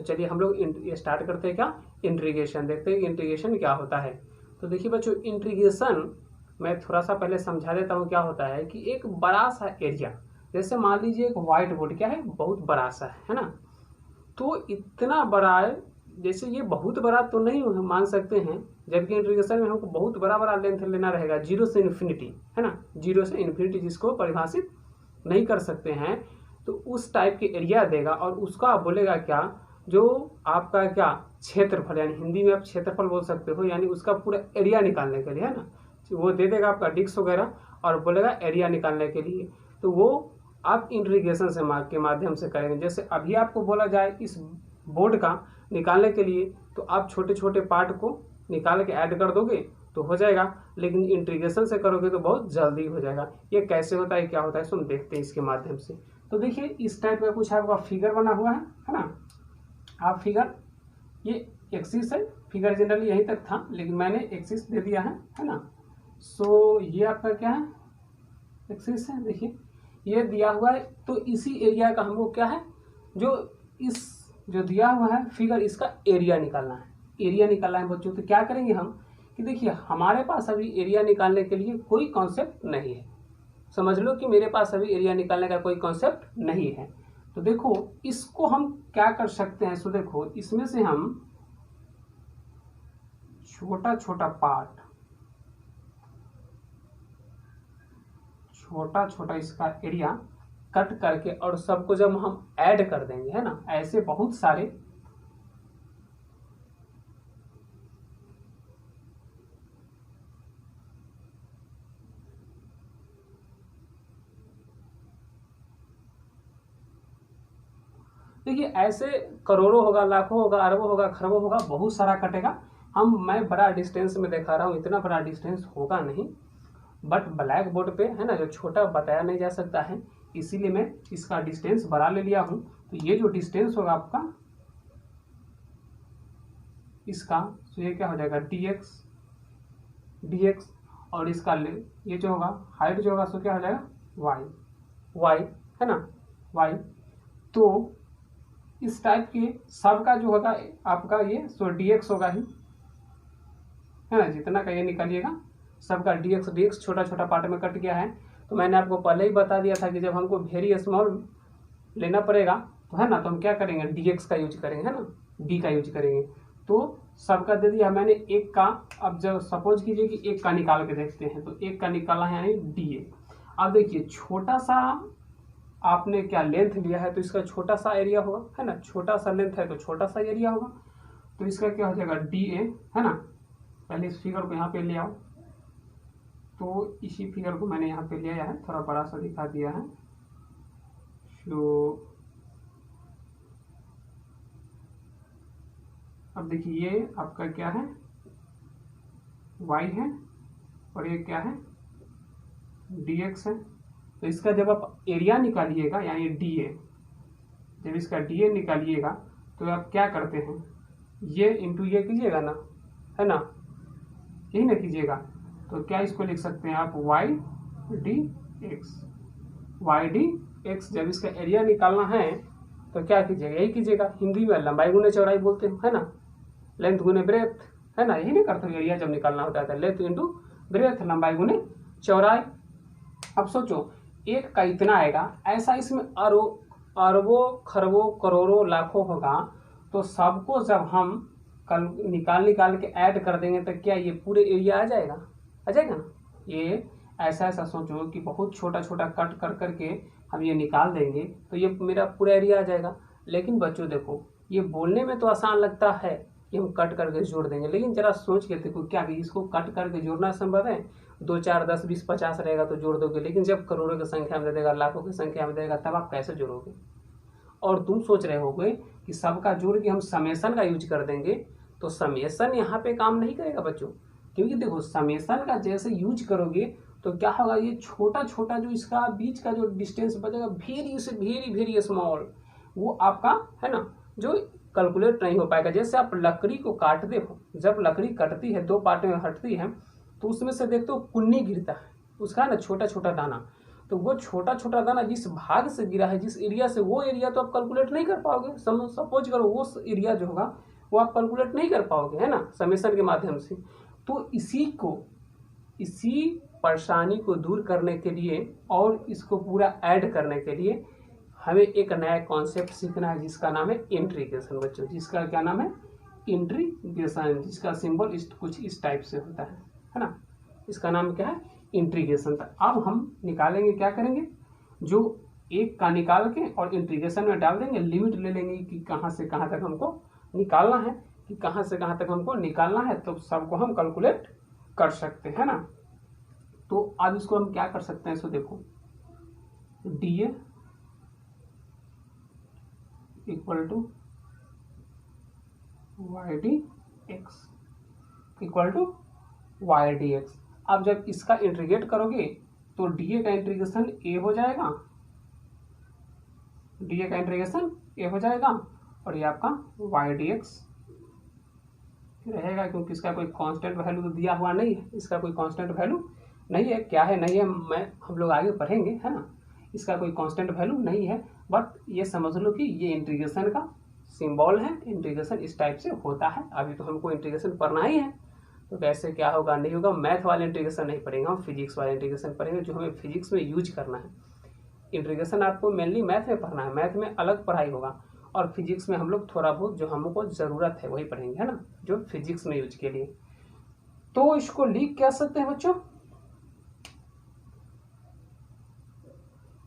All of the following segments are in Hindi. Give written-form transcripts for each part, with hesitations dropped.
तो चलिए हम लोग स्टार्ट करते हैं क्या, इंटीग्रेशन। देखते हैं इंटीग्रेशन क्या होता है। तो देखिए बच्चों, इंटीग्रेशन मैं थोड़ा सा पहले समझा देता हूँ क्या होता है कि एक बड़ा सा एरिया, जैसे मान लीजिए एक व्हाइट बोर्ड क्या है, बहुत बड़ा सा है ना, तो इतना बड़ा है, जैसे ये बहुत बड़ा तो नहीं मान सकते हैं, जबकि इंटीग्रेशन में हमको बहुत बड़ा बड़ा लेंथ लेना रहेगा, 0 से इन्फिनिटी है ना, 0 से इन्फिनिटी जिसको परिभाषित नहीं कर सकते हैं, तो उस टाइप के एरिया देगा और उसका आप बोलेगा क्या, जो आपका क्या क्षेत्रफल, यानी हिंदी में आप क्षेत्रफल बोल सकते हो, यानी उसका पूरा एरिया निकालने के लिए है ना, वो दे देगा आपका डिस्क वगैरह और बोलेगा एरिया निकालने के लिए। तो वो आप इंटीग्रेशन से के माध्यम से करेंगे। जैसे अभी आपको बोला जाए इस बोर्ड का निकालने के लिए, तो आप छोटे छोटे पार्ट को निकाल के ऐड कर दोगे तो हो जाएगा, लेकिन इंटीग्रेशन से करोगे तो बहुत जल्दी हो जाएगा। ये कैसे होता है, क्या होता है, हम देखते हैं इसके माध्यम से। तो देखिए इस टाइप का कुछ आपका फिगर बना हुआ है ना, आप फिगर, ये एक्सिस है, फिगर जनरली यहीं तक था लेकिन मैंने एक्सिस दे दिया है ना। सो ये आपका क्या है, एक्सिस है, देखिए ये दिया हुआ है। तो इसी एरिया का हमको क्या है, जो इस जो दिया हुआ है फिगर, इसका एरिया निकालना है, एरिया निकालना है बच्चों। तो क्या करेंगे हम कि देखिए हमारे पास अभी एरिया निकालने के लिए कोई कॉन्सेप्ट नहीं है, समझ लो कि मेरे पास अभी एरिया निकालने का कोई कॉन्सेप्ट नहीं है। तो देखो इसको हम क्या कर सकते हैं, सो देखो इसमें से हम छोटा छोटा पार्ट, छोटा छोटा इसका एरिया कट करके और सबको जब हम ऐड कर देंगे है ना, ऐसे बहुत सारे देखिए ऐसे करोड़ों होगा, लाखों होगा, अरबों होगा, खरबों होगा, बहुत सारा कटेगा। मैं बड़ा डिस्टेंस में दिखा रहा हूँ, इतना बड़ा डिस्टेंस होगा नहीं, बट ब्लैक बोर्ड पे है ना जो छोटा बताया नहीं जा सकता है, इसीलिए मैं इसका डिस्टेंस बड़ा ले लिया हूँ। तो ये जो डिस्टेंस होगा आपका इसका, तो ये क्या हो जाएगा dx, और इसका ये जो होगा हाइट जो होगा सो क्या हो जाएगा y है ना, y। तो इस टाइप के सबका जो होगा आपका ये सो dx होगा ही है ना, जितना का ये निकालिएगा सबका dx छोटा छोटा पार्ट में कट गया है। तो मैंने आपको पहले ही बता दिया था कि जब हमको वेरी स्मॉल लेना पड़ेगा तो है ना, तो हम क्या करेंगे, dx का यूज करेंगे है ना, d का यूज करेंगे। तो सबका दे दिया मैंने एक का। अब जब सपोज कीजिए कि एक का निकाल के देखते हैं, तो एक का निकाला है यानी dA। अब देखिए छोटा सा आपने क्या लेंथ लिया है, तो इसका छोटा सा एरिया होगा है ना, छोटा सा लेंथ है तो छोटा सा एरिया होगा। तो इसका क्या हो जाएगा dA है ना। पहले इस फिगर को यहाँ पे ले आओ, तो इसी फिगर को मैंने यहाँ पे ले आया है, थोड़ा बड़ा सा दिखा दिया है। तो अब देखिए ये आपका क्या है, y है, और ये क्या है, dx है। तो इसका जब आप एरिया निकालिएगा यानी dA, जब इसका dA निकालिएगा तो आप क्या करते हैं, ये इंटू ये कीजिएगा ना, है ना, यही ना कीजिएगा। तो क्या इसको लिख सकते हैं आप ydx। जब इसका एरिया निकालना है तो क्या कीजिएगा, यही कीजिएगा, हिंदी में लंबाई गुने चौड़ाई बोलते हैं है ना, लेंथ गुने ब्रेथ है ना, यही नहीं करते हो एरिया जब निकालना होता है, लेंथ इंटू ब्रेथ, लंबाई गुने चौड़ाई। अब सोचो एक का इतना आएगा, ऐसा इसमें अरबों खरबों करोड़ों लाखों होगा। तो सबको जब हम कल निकाल के ऐड कर देंगे तो क्या ये पूरे एरिया आ जाएगा ना। ये ऐसा सोचो कि बहुत छोटा छोटा कट कर करके हम ये निकाल देंगे तो ये मेरा पूरा एरिया आ जाएगा। लेकिन बच्चों देखो ये बोलने में तो आसान लगता है कि हम कट करके जोड़ देंगे, लेकिन जरा सोच के देखो क्या इसको कट करके जोड़ना संभव है, 2 4 10 20 50 रहेगा तो जोड़ दोगे, लेकिन जब करोड़ों की संख्या में दे देगा, लाखों की संख्या में देगा, तब आप कैसे जोड़ोगे। और तुम सोच रहे होगे कि सबका जोड़ के हम समेसन का यूज कर देंगे, तो समेसन यहाँ पे काम नहीं करेगा बच्चों, क्योंकि देखो समेसन का जैसे यूज करोगे तो क्या होगा, ये छोटा छोटा जो इसका बीच का जो डिस्टेंस बचेगा वेरी स्मॉल, वो आपका है ना जो कैलकुलेट नहीं हो पाएगा। जैसे आप लकड़ी को काटते हो, जब लकड़ी कटती है 2 पार्ट में हटती है तो उसमें से देखते हो कुन्नी गिरता है उसका ना छोटा छोटा दाना, तो वो छोटा छोटा दाना जिस भाग से गिरा है, जिस एरिया से, वो एरिया तो आप कैलकुलेट नहीं कर पाओगे। सपोज करो वो एरिया जो होगा वो आप कैलकुलेट नहीं कर पाओगे, है ना, समेशन के माध्यम से। तो इसी परेशानी को दूर करने के लिए और इसको पूरा ऐड करने के लिए हमें एक नया कॉन्सेप्ट सीखना है, जिसका नाम है इंट्रीगेशन बच्चों। जिसका क्या नाम है? इंट्रीगेशन, जिसका सिंबल कुछ इस टाइप से होता है ना। इसका नाम क्या है? इंट्रीगेशन। अब हम निकालेंगे, क्या करेंगे, जो एक का निकाल के और इंट्रीगेशन में डाल देंगे, लिमिट ले लेंगे कि कहाँ से कहाँ तक हमको निकालना है, कि कहाँ से कहाँ तक हमको निकालना है, तो सबको हम कैलकुलेट कर सकते हैं ना। तो अब इसको हम क्या कर सकते हैं, इसको देखो, DA equal to YDX equal to YDX। अब जब इसका इंटीग्रेट करोगे तो DA का इंटीग्रेशन A हो जाएगा, DA का इंटीग्रेशन A हो जाएगा, और ये आपका YDX रहेगा, क्योंकि इसका कोई कांस्टेंट वैल्यू तो दिया हुआ नहीं है, इसका कोई कांस्टेंट वैल्यू नहीं है। क्या है नहीं है हम लोग आगे पढ़ेंगे, है ना। इसका कोई कांस्टेंट वैल्यू नहीं है, बट ये समझ लो कि ये इंटीग्रेशन का सिंबल है। इंटीग्रेशन इस टाइप से होता है। अभी तो हमको इंटीग्रेशन पढ़ना ही है, तो कैसे क्या होगा नहीं होगा, मैथ वाले इंटीग्रेशन नहीं पढ़ेंगे, हम फिजिक्स वाले इंटीग्रेशन पढ़ेंगे, जो हमें फिजिक्स में यूज करना है। इंटीग्रेशन आपको मेनली मैथ में पढ़ना है, मैथ में अलग पढ़ाई होगा, और फिजिक्स में हम लोग थोड़ा बहुत जो हमको ज़रूरत है वही पढ़ेंगे, है ना, जो फिजिक्स में यूज के लिए। तो इसको लिख क्या सकते हैं बच्चों,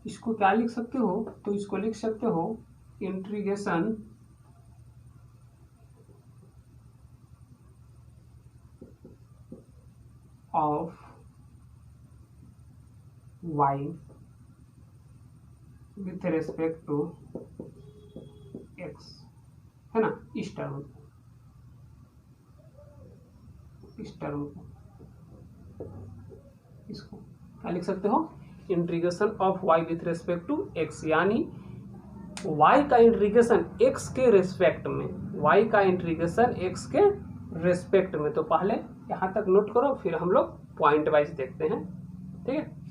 इसको क्या लिख सकते हो, तो इसको लिख सकते हो integration of y with respect to x, है ना, इस टर्म इसको क्या लिख सकते हो, integration of y with respect to x, यानी y का इंटीग्रेशन x के रेस्पेक्ट में, y का इंटीग्रेशन x के रेस्पेक्ट में। तो पहले यहाँ तक नोट करो, फिर हम लोग पॉइंट वाइज देखते हैं, ठीक है।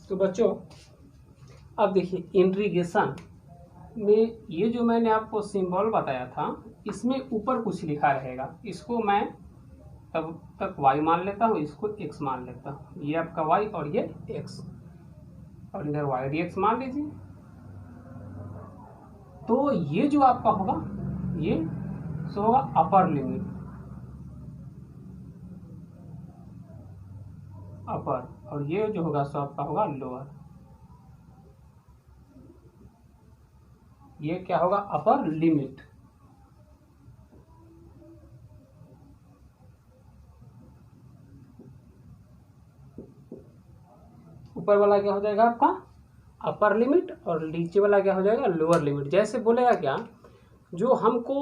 तो बच्चों अब देखिए, इंटीग्रेशन में ये जो मैंने आपको सिंबल बताया था, इसमें ऊपर कुछ लिखा रहेगा, इसको मैं तब तक y मान लेता हूँ, इसको x मान लेता हूँ, ये आपका y और ये x, और इधर YDX मान लीजिए। तो ये जो आपका होगा, ये सो होगा अपर लिमिट, अपर, और ये जो होगा सो आपका होगा लोअर। ये क्या होगा, अपर लिमिट। ऊपर वाला क्या हो जाएगा आपका अपर लिमिट, और नीचे वाला क्या हो जाएगा लोअर लिमिट। जैसे बोलेगा क्या, जो हमको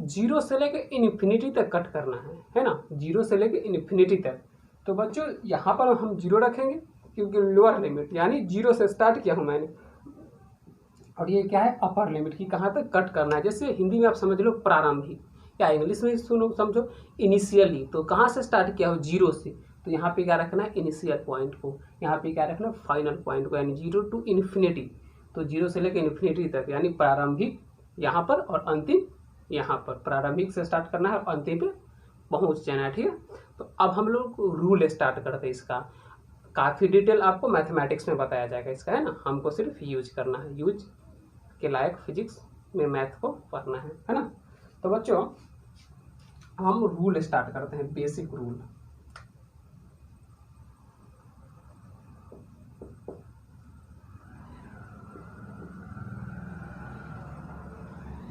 0 से लेके इन्फिनिटी तक कट करना है ना, 0 से लेके इन्फिनिटी तक। तो बच्चों यहाँ पर हम 0 रखेंगे, क्योंकि लोअर लिमिट, यानी 0 से स्टार्ट किया हूँ मैंने, और ये क्या है अपर लिमिट की, कहाँ तक कट करना है। जैसे हिंदी में आप समझ लो प्रारंभिक, या इंग्लिश में सुनो समझो इनिशियली, तो कहाँ से स्टार्ट किया हो 0 से, तो यहाँ पे क्या रखना है इनिशियल पॉइंट को, यहाँ पे क्या रखना है फाइनल पॉइंट को, यानी 0 टू इन्फिनिटी। तो 0 से लेकर इन्फिनिटी तक, यानी प्रारंभिक यहाँ पर और अंतिम यहाँ पर, प्रारंभिक से स्टार्ट करना है और अंतिम पे पहुँच जाना है, ठीक है। तो अब हम लोग रूल स्टार्ट करते हैं इसका। काफ़ी डिटेल आपको मैथमेटिक्स में बताया जाएगा इसका, है ना, हमको सिर्फ यूज करना है, यूज के लायक फिजिक्स में मैथ को पढ़ना है ना। तो बच्चों हम रूल स्टार्ट करते हैं, basic rule.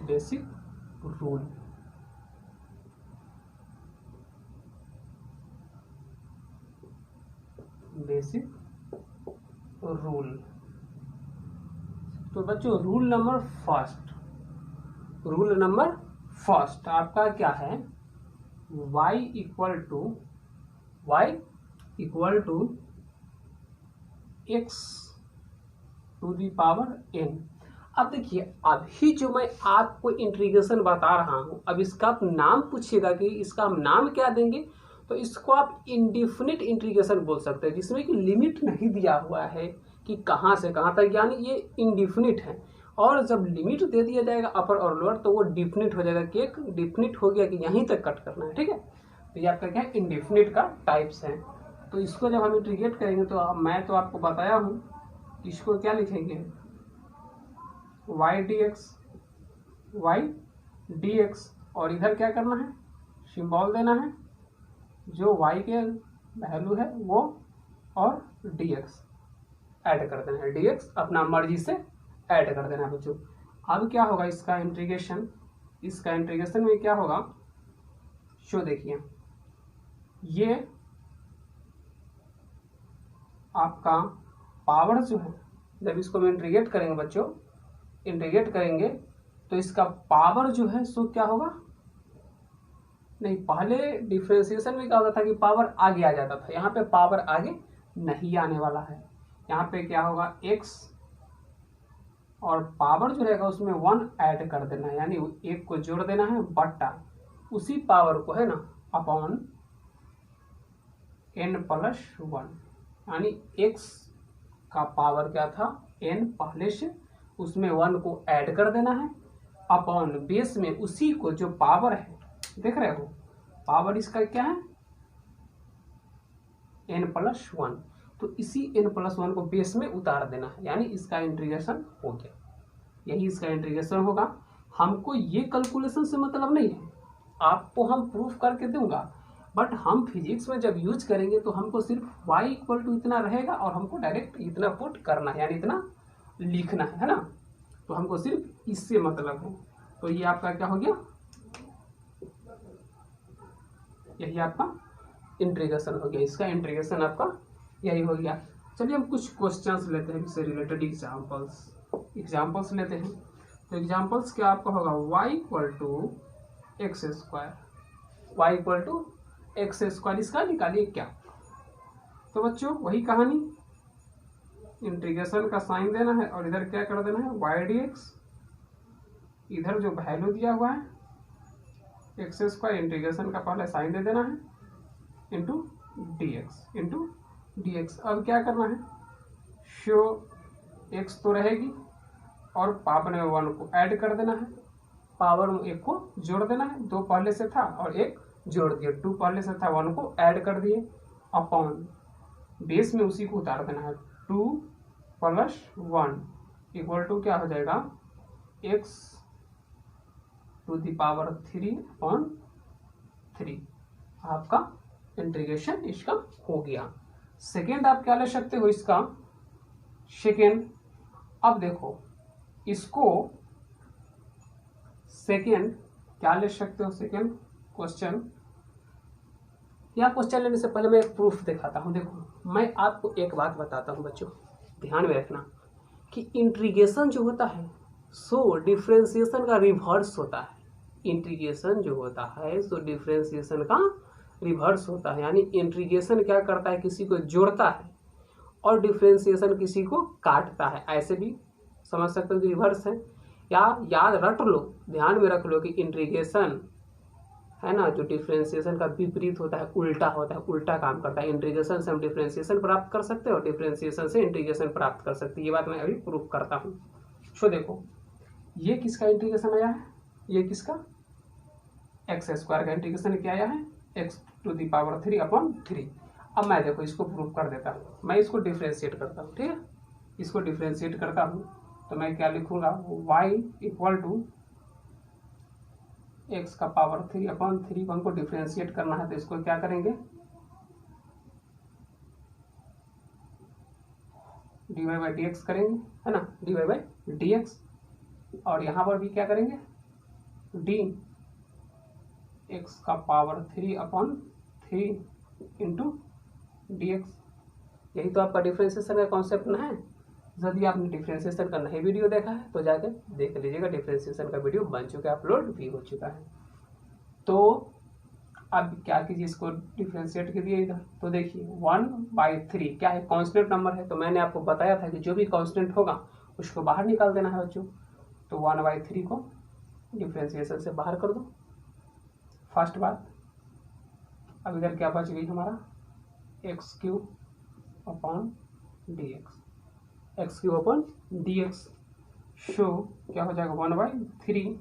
Basic rule, basic rule. तो बच्चों रूल नंबर फर्स्ट आपका क्या है, y equal to x to the power n। अब देखिए, अभी जो मैं आपको इंटीग्रेशन बता रहा हूँ, अब इसका आप नाम पूछिएगा कि इसका हम नाम क्या देंगे, तो इसको आप इंडिफिनिट इंटीग्रेशन बोल सकते हैं, जिसमें कि लिमिट नहीं दिया हुआ है कि कहाँ से कहाँ तक, यानी ये इंडिफिनिट है। और जब लिमिट दे दिया जाएगा अपर और लोअर, तो वो डिफिनिट हो जाएगा कि एक डिफिनिट हो गया कि यहीं तक कट करना है, ठीक है। तो ये आपका क्या है, इंडिफिनिट का टाइप्स है। तो इसको जब हम इंटीग्रेट करेंगे, तो मैं तो आपको बताया हूँ, इसको क्या लिखेंगे, y dx, और इधर क्या करना है, सिंबल देना है, जो y के वैल्यू है वो, और dx ऐड कर देना है, dx अपना मर्जी से ऐड कर देना है बच्चों। अब क्या होगा इसका इंटीग्रेशन, इसका इंटीग्रेशन में क्या होगा, शो देखिए, ये आपका पावर जो है, जब इसको हम इंटीग्रेट करेंगे बच्चों, इंटीग्रेट करेंगे तो इसका पावर जो है सो क्या होगा, नहीं, पहले डिफरेंशिएशन में क्या होता था कि पावर आगे आ जाता था, यहाँ पे पावर आगे नहीं आने वाला है। यहाँ पे क्या होगा, x, और पावर जो रहेगा उसमें 1 ऐड कर देना है, यानी एक को जोड़ देना है, बट्टा उसी पावर को है ना अपॉन n+1, यानी x का पावर क्या था, n पहले से, उसमें 1 को ऐड कर देना है, अपॉन बेस में उसी को जो पावर है, देख रहे हो पावर इसका क्या है, n+1, तो इसी n+1 को बेस में उतार देना है, यानी इसका इंटीग्रेशन हो गया। यही इसका इंटीग्रेशन होगा। हमको ये कैलकुलेशन से मतलब नहीं है, आपको हम प्रूफ करके दूंगा, बट हम फिजिक्स में जब यूज करेंगे तो हमको सिर्फ y = इतना रहेगा, और हमको डायरेक्ट इतना पुट करना है, यानी इतना लिखना है ना, तो हमको सिर्फ इससे मतलब है। तो ये आपका क्या हो गया, यही आपका इंटीग्रेशन हो गया, इसका इंटीग्रेशन आपका यही हो गया। चलिए हम कुछ क्वेश्चंस लेते हैं इससे रिलेटेड, एग्जांपल्स लेते हैं। तो एग्जांपल्स क्या आपका होगा, y = x², इसका निकालिए क्या। तो बच्चों वही कहानी, इंटीग्रेशन का साइन देना है, और इधर क्या कर देना है, y dx, इधर जो वैल्यू दिया हुआ है x², इंटीग्रेशन का पहले साइन दे देना है, इंटू dx। अब क्या करना है, शो x तो रहेगी, और पावर में 1 को ऐड कर देना है, पावर में 1 को जोड़ देना है, 2 पहले से था और 1 जोड़ दिए, 2 पहले से था, 1 को ऐड कर दिए, अपॉन बेस में उसी को उतार देना है, 2+1 = क्या हो जाएगा, x⁻³ आपका इंटीग्रेशन इसका हो गया। सेकेंड आप क्या ले सकते हो इसका, सेकेंड, अब देखो इसको सेकेंड क्या ले सकते हो, सेकेंड क्वेश्चन, या क्वेश्चन लेने से पहले मैं एक प्रूफ दिखाता हूं। देखो मैं आपको एक बात बताता हूं बच्चों, ध्यान में रखना कि इंटीग्रेशन जो होता है सो डिफरेंशिएशन का रिवर्स होता है। इंटीग्रेशन जो होता है सो डिफरेंशिएशन का रिवर्स होता है, यानी इंटीग्रेशन क्या करता है, किसी को जोड़ता है, और डिफरेंशिएशन किसी को काटता है। ऐसे भी समझ सकते हो कि रिवर्स है, या याद रट लो, ध्यान में रख लो कि इंटीग्रेशन है ना, जो डिफरेंशिएशन का विपरीत होता है, उल्टा होता है, उल्टा काम करता है। इंटीग्रेशन से हम डिफरेंशिएशन प्राप्त कर सकते हैं, और डिफरेंशिएशन से इंटीग्रेशन प्राप्त कर सकते हैं। ये बात मैं अभी प्रूफ करता हूँ। सो देखो ये किसका इंटीग्रेशन आया है, ये किसका, x² का इंटीग्रेशन क्या आया है, x⁻³ अब मैं देखो इसको प्रूफ कर देता हूँ, मैं इसको डिफरेंशिएट करता हूँ, ठीक है, इसको डिफरेंशिएट करता हूँ, तो मैं क्या लिखूंगा, y = x⁻³ हमको डिफरेंशिएट करना है, तो इसको क्या करेंगे, dy/dx करेंगे, है ना, dy/dx, और यहाँ पर भी क्या करेंगे, dx⁻³ इंटू dx। यही तो आपका डिफरेंशिएशन का कॉन्सेप्ट ना है। यदि आपने डिफरेंशिएशन का नहीं वीडियो देखा है तो जाकर देख लीजिएगा, डिफरेंशिएशन का वीडियो बन चुका है, अपलोड भी हो चुका है। तो अब क्या कीजिए, इसको डिफरेंशिएट कीजिए इधर, तो देखिए 1/3 क्या है, कांस्टेंट नंबर है, तो मैंने आपको बताया था कि जो भी कांस्टेंट होगा उसको बाहर निकाल देना है बच्चों। तो 1/3 को डिफ्रेंसिएशन से बाहर कर दो, फर्स्ट बात। अब इधर क्या बच गई हमारा, x³ upon dx, x³ upon dx, show क्या हो जाएगा 1/3।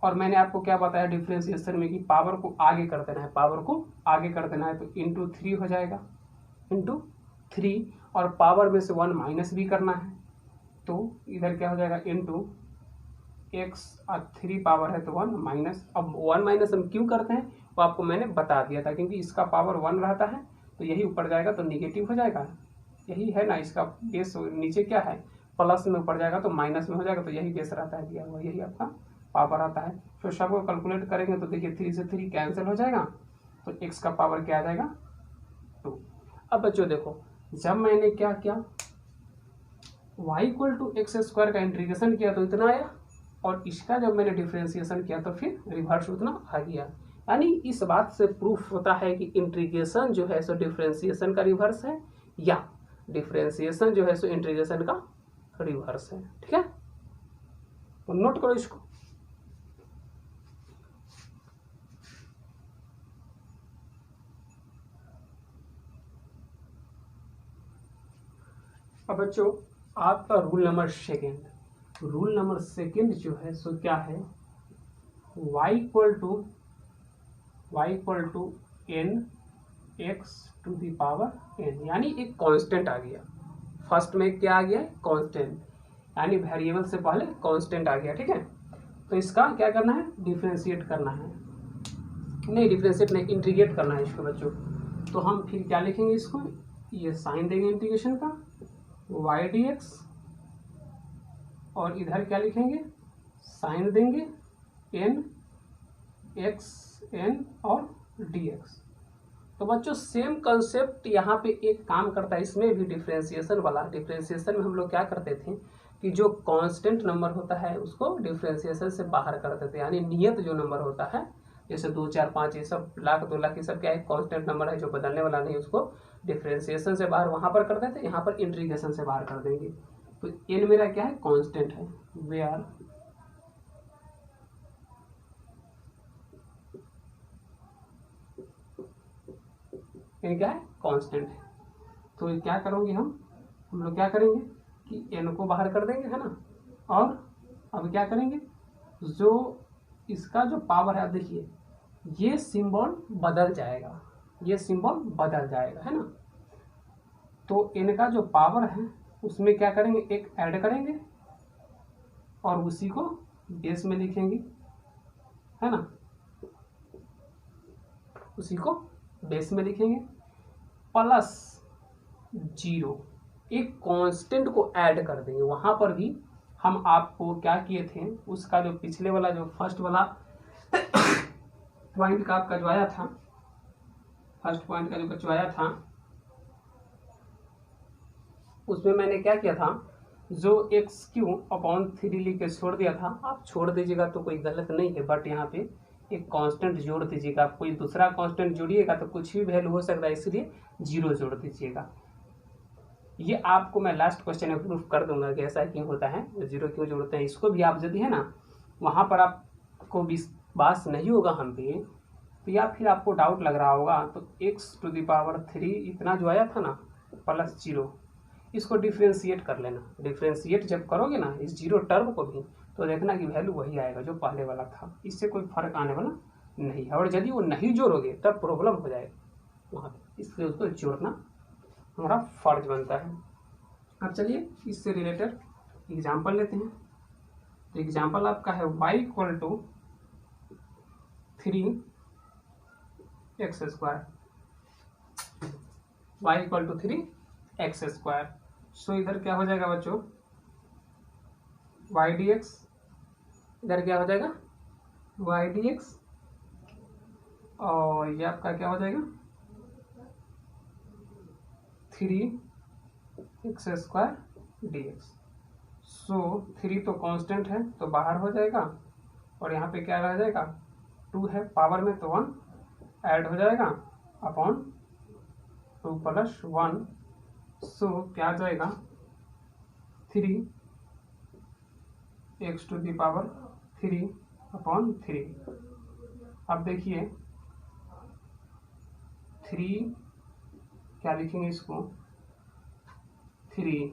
और मैंने आपको क्या बताया डिफ्रेंसिएशन में कि पावर को आगे कर देना है, पावर को आगे कर देना है, तो इंटू 3 हो जाएगा, इंटू 3, और पावर में से 1 माइनस भी करना है, तो इधर क्या हो जाएगा इंटू x 3 पावर है तो 1 माइनस। अब 1 माइनस हम क्यों करते हैं वो आपको मैंने बता दिया था, क्योंकि इसका पावर 1 रहता है तो यही ऊपर जाएगा तो निगेटिव हो जाएगा, यही है ना, इसका बेस नीचे क्या है प्लस में, ऊपर जाएगा तो माइनस में हो जाएगा, तो यही बेस रहता है दिया हुआ, यही आपका पावर आता है। तो सबको कैलकुलेट करेंगे तो देखिए 3 से 3 कैंसिल हो जाएगा, तो x का पावर क्या आ जाएगा 2। अब बच्चों देखो, जब मैंने क्या किया y=x² का इंटीग्रेशन किया तो इतना आया, और इसका जब मैंने डिफ्रेंसिएशन किया तो फिर रिवर्स उतना आ गया। यानी इस बात से प्रूफ होता है कि इंटीग्रेशन जो है सो डिफ्रेंसिएशन का रिवर्स है, या डिफ्रेंसिएशन जो है सो इंटीग्रेशन का रिवर्स है। ठीक है, तो नोट करो इसको। अब बच्चों आपका rule number second, rule number second जो है सो क्या है, y equal to n x to the power n, यानी एक कांस्टेंट आ गया। फर्स्ट में क्या आ गया, कांस्टेंट, यानी वेरिएबल से पहले कांस्टेंट आ गया। ठीक है, तो इसका क्या करना है, डिफ्रेंशिएट करना है, नहीं डिफ्रेंशिएट नहीं, इंटीग्रेट करना है इसको बच्चों। तो हम फिर क्या लिखेंगे इसको, ये साइन देंगे इंटीग्रेशन का y dx, और इधर क्या लिखेंगे साइन देंगे n x n और dx। तो बच्चों सेम कंसेप्ट यहाँ पे एक काम करता है, इसमें भी डिफ्रेंसिएशन वाला। डिफ्रेंसिएशन में हम लोग क्या करते थे कि जो कांस्टेंट नंबर होता है उसको डिफ्रेंसिएशन से बाहर करते थे, यानी नियत जो नंबर होता है जैसे 2 4 5 ये सब, लाख 2 लाख ये सब क्या है, कांस्टेंट नंबर है जो बदलने वाला नहीं, उसको डिफ्रेंसिएशन से बाहर वहां पर कर देते, यहाँ पर इंटीग्रेशन से बाहर कर देंगे। तो n मेरा क्या है, कांस्टेंट है, वेयर n क्या है, कांस्टेंट है। तो क्या करोगे हम लोग क्या करेंगे कि n को बाहर कर देंगे, है ना, और अब क्या करेंगे, जो इसका जो पावर है, देखिए ये सिंबल बदल जाएगा, ये सिंबल बदल जाएगा, है ना। तो n का जो पावर है उसमें क्या करेंगे, एक ऐड करेंगे और उसी को बेस में लिखेंगे, है ना, उसी को बेस में लिखेंगे, प्लस 0 एक कांस्टेंट को ऐड कर देंगे। वहां पर भी हम आपको क्या किए थे, उसका जो पिछले वाला जो फर्स्ट वाला पॉइंट का आपका जो आया था, फर्स्ट पॉइंट का जो बचवाया था, उसमें मैंने क्या किया था, जो x³/3 लिख के छोड़ दिया था, आप छोड़ दीजिएगा तो कोई गलत नहीं है, बट यहाँ पे एक कांस्टेंट जोड़ दीजिएगा। कोई दूसरा कांस्टेंट जोड़िएगा तो कुछ भी वैल्यू हो सकता है, इसलिए 0 जोड़ दीजिएगा। ये आपको मैं लास्ट क्वेश्चन में प्रूफ कर दूंगा कि ऐसा क्यों होता है, 0 क्यों जोड़ते हैं। इसको भी आप यदि है ना वहाँ पर आपको विश्वास नहीं होगा हम पे, तो या फिर आपको डाउट लग रहा होगा, तो x⁻³ इतना जो आया था ना प्लस 0, इसको डिफ्रेंशिएट कर लेना। डिफ्रेंशिएट जब करोगे ना इस 0 टर्म को भी, तो देखना कि वैल्यू वही आएगा जो पहले वाला था, इससे कोई फर्क आने वाला नहीं है। और यदि वो नहीं जोड़ोगे तब प्रॉब्लम हो जाएगा वहाँ पे, इसलिए उसको जोड़ना हमारा फर्ज बनता है। अब चलिए इससे रिलेटेड एग्जाम्पल लेते हैं। तो एग्जाम्पल आपका है y=3x², y=3x²। सो इधर क्या हो जाएगा बच्चों, y dx, इधर क्या हो जाएगा y dx, और ये आपका क्या हो जाएगा 3x² dx। सो 3 तो कांस्टेंट है तो बाहर हो जाएगा, और यहाँ पे क्या रह जाएगा 2 है पावर में, तो 1 ऐड हो जाएगा अपॉन 2 + 1। सो क्या आ जाएगा 3 एक्स टू दी पावर 3/3। अब देखिए 3 क्या लिखेंगे इसको 3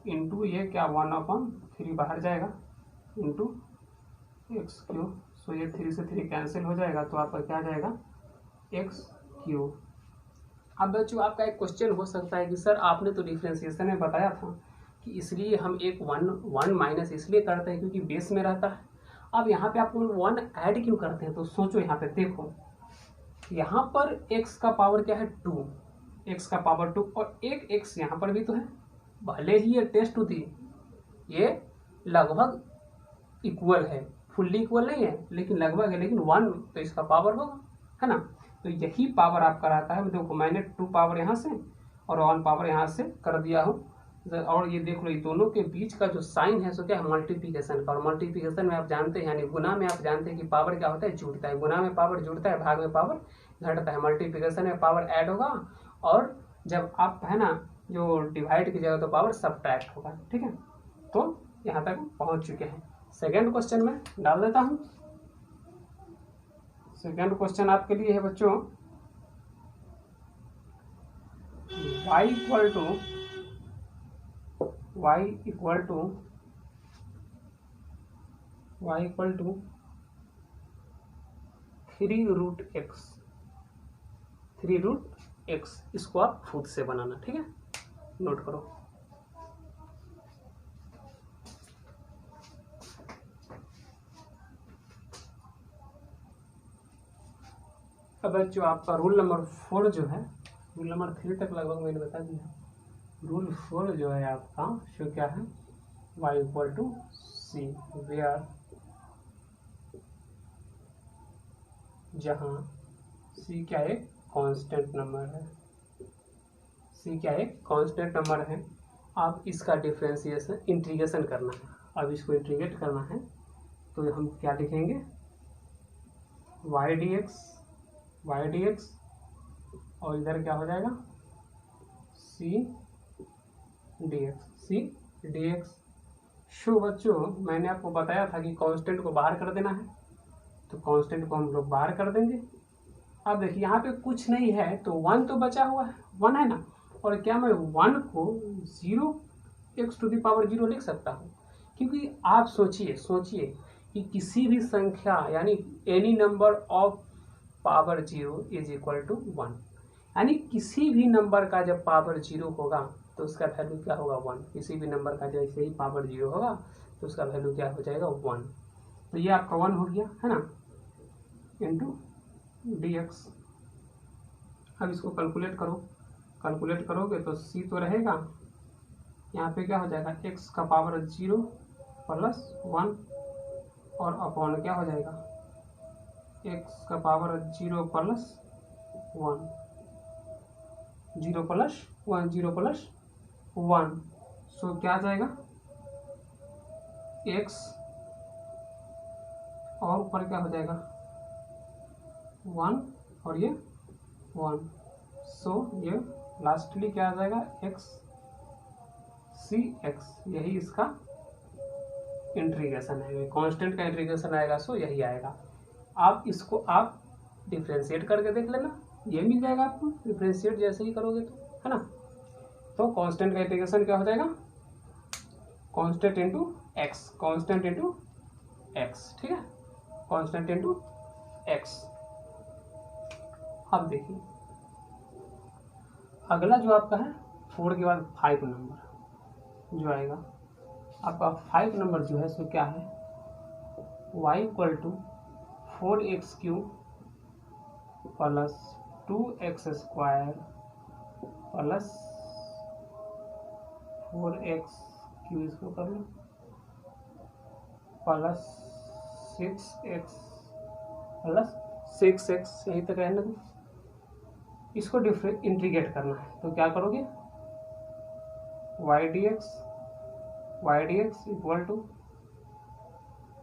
इंटू ये क्या 1/3 बाहर जाएगा इंटू एक्स क्यूब। सो ये 3 से 3 कैंसिल हो जाएगा तो आपका क्या जाएगा एक्स क्यूब। अब बच्चों आपका एक क्वेश्चन हो सकता है कि सर आपने तो डिफ्रेंसिएशन में बताया था कि इसलिए हम एक वन माइनस इसलिए करते हैं क्योंकि बेस में रहता है। अब यहाँ पे आप 1 ऐड क्यों करते हैं? तो सोचो, यहाँ पे देखो, यहाँ पर x का पावर क्या है 2, x का पावर 2 और एक x यहाँ पर भी तो है। भले ही ये टेस्ट टू थी, ये लगभग इक्वल है, फुल्ली इक्वल नहीं है लेकिन लगभग है, लेकिन 1 तो इसका पावर होगा, है ना। तो यही पावर आपका रहता है। देखो मैंने 2 पावर यहाँ से और 1 पावर यहाँ से कर दिया हूँ। और ये देख लो, ये दोनों के बीच का जो साइन है सो क्या है मल्टीप्लिकेशन का। और मल्टीप्लिकेशन में आप जानते हैं, यानी गुना में आप जानते हैं कि पावर क्या होता है जुड़ता है। गुना में पावर जुड़ता है, भाग में पावर घटता है। मल्टीप्लिकेशन में पावर ऐड होगा और जब आप है ना जो डिवाइड की जगह तो पावर सबट्रैक्ट होगा। ठीक है, तो यहाँ तक पहुँच चुके हैं। सेकेंड क्वेश्चन में डाल देता हूँ। सेकेंड क्वेश्चन आपके लिए है बच्चों, y इक्वल टू 3√x। इसको आप खुद से बनाना, ठीक है, नोट करो। अब बच्चों आपका रूल नंबर 4 जो है, रूल नंबर 3 तक लगभग मैंने बता दिया। रूल 4 जो है आपका शो क्या है y equal to C, where जहाँ सी क्या एक कांस्टेंट नंबर है, सी क्या एक कांस्टेंट नंबर है। आप इसका डिफरेंशिएशन इंटीग्रेशन करना है। अब इसको इंटीग्रेट करना है तो हम क्या लिखेंगे y dx और इधर क्या हो जाएगा c dx। शो बच्चों मैंने आपको बताया था कि कांस्टेंट को बाहर कर देना है, तो कांस्टेंट को हम लोग बाहर कर देंगे। अब देखिए यहाँ पे कुछ नहीं है तो 1 तो बचा हुआ है, 1 है ना। और क्या मैं 1 को 0 लिख सकता हूँ? क्योंकि आप सोचिए कि किसी भी संख्या यानी any number of power 0 is equal to 1, यानी किसी भी नंबर का जब पावर 0 होगा तो उसका वैल्यू क्या होगा 1। किसी भी नंबर का जैसे ही पावर 0 होगा तो उसका वैल्यू क्या हो जाएगा 1। तो ये आपका 1 हो गया, है ना, इंटू dx। अब इसको कैलकुलेट करोगे तो c तो रहेगा, यहाँ पे क्या हो जाएगा x का पावर 0 प्लस 1 और अपॉन क्या हो जाएगा x का पावर 0 प्लस 1, 0 प्लस 1। सो क्या आ जाएगा x और ऊपर क्या हो जाएगा 1 और ये 1। सो ये लास्टली क्या आ जाएगा x cx। यही इसका इंटीग्रेशन है, कांस्टेंट का इंटीग्रेशन आएगा, सो यही आएगा। आप इसको आप डिफ्रेंशिएट करके देख लेना, ये मिल जाएगा आपको डिफ्रेंशिएट जैसे ही करोगे तो, है ना। तो कांस्टेंट का इंटीग्रेशन क्या हो जाएगा कांस्टेंट इंटू एक्स, ठीक है, कांस्टेंट इंटू एक्स। अब देखिए अगला जो आपका है 4 के बाद 5 नंबर जो आएगा आपका 5 नंबर जो है सो क्या है y equal to 4x³ plus 2x² plus 4x³ इसको कर लो प्लस 6x प्लस 6x, यही तक रहने दो। इसको इंटीग्रेट करना है तो क्या करोगे y dx इक्वल टू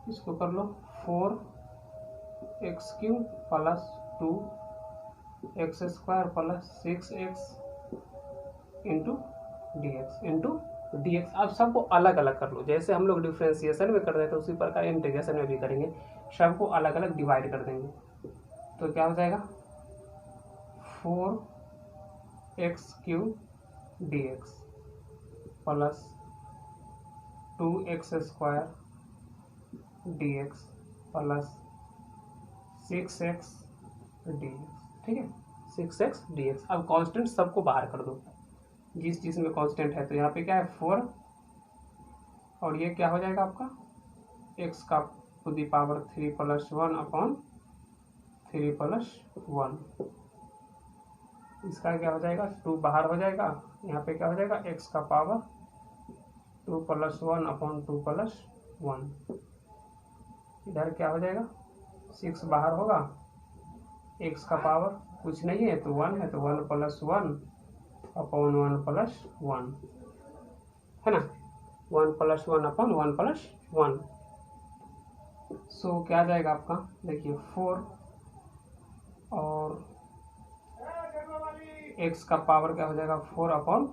इसको कर लो 4x³ plus 2x² plus 6x into dx into तो dx अब सबको अलग अलग कर लो, जैसे हम लोग डिफ्रेंसिएशन में कर रहे थे उसी प्रकार इंटीग्रेशन में भी करेंगे, सबको अलग अलग डिवाइड कर देंगे। तो क्या हो जाएगा 4x³ dx plus 2x² dx plus 6x dx, ठीक है 6x dx। अब कांस्टेंट सबको बाहर कर दो, जिस में कांस्टेंट है, तो यहाँ पे क्या है 4 और ये क्या हो जाएगा आपका x का टू दी पावर 3 + 1 अपॉन 3 + 1, इसका क्या हो जाएगा 2 बाहर हो जाएगा, यहाँ पे क्या हो जाएगा x का पावर 2 + 1 अपॉन 2 + 1, इधर क्या हो जाएगा 6 बाहर होगा, x का पावर कुछ नहीं है तो 1 है, तो 1 + 1 अपॉन 1 + 1 है ना, 1 + 1 अपॉन 1 + 1। सो क्या आ जाएगा आपका देखिए 4 और x का पावर क्या हो जाएगा 4 अपॉन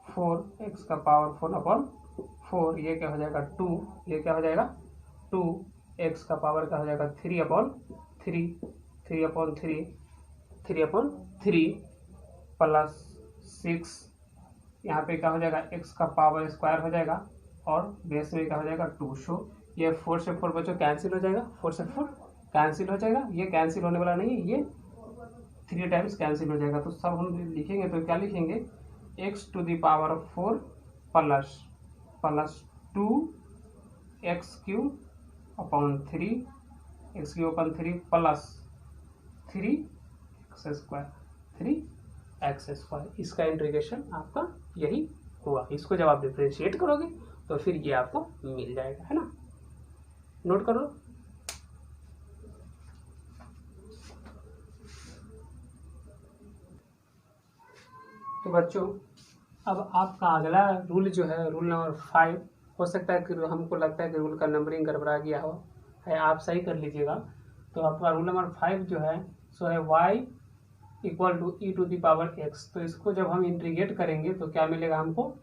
4, x का पावर 4 अपॉन 4, ये क्या हो जाएगा 2, ये क्या हो जाएगा 2, x का पावर क्या हो जाएगा 3 अपॉन 3, 3 अपॉन 3, 3 अपॉन 3 प्लस 6, यहाँ पे क्या हो जाएगा x का पावर स्क्वायर हो जाएगा और बेस में क्या हो जाएगा 2। सो ये 4 से 4 बच्चों कैंसिल हो जाएगा, 4 से 4 कैंसिल हो जाएगा, ये कैंसिल होने वाला नहीं है, ये 3 टाइम्स कैंसिल हो जाएगा। तो सब हम लिखेंगे तो क्या लिखेंगे x⁴ plus 2x³ upon 3 x³ upon 3 plus 3x², इसका इंटीग्रेशन आपका यही हुआ। इसको जब आप डिफरेंशिएट करोगे तो फिर ये आपको मिल जाएगा, है ना, नोट कर लो। तो बच्चों अब आपका अगला रूल जो है रूल नंबर 5, हो सकता है कि हमको लगता है कि रूल का नंबरिंग गड़बड़ा गया हो, है आप सही कर लीजिएगा। तो आपका रूल नंबर 5 जो है सो है y = e⁴x। तो इसको जब हम इंटीग्रेट करेंगे तो क्या मिलेगा हमको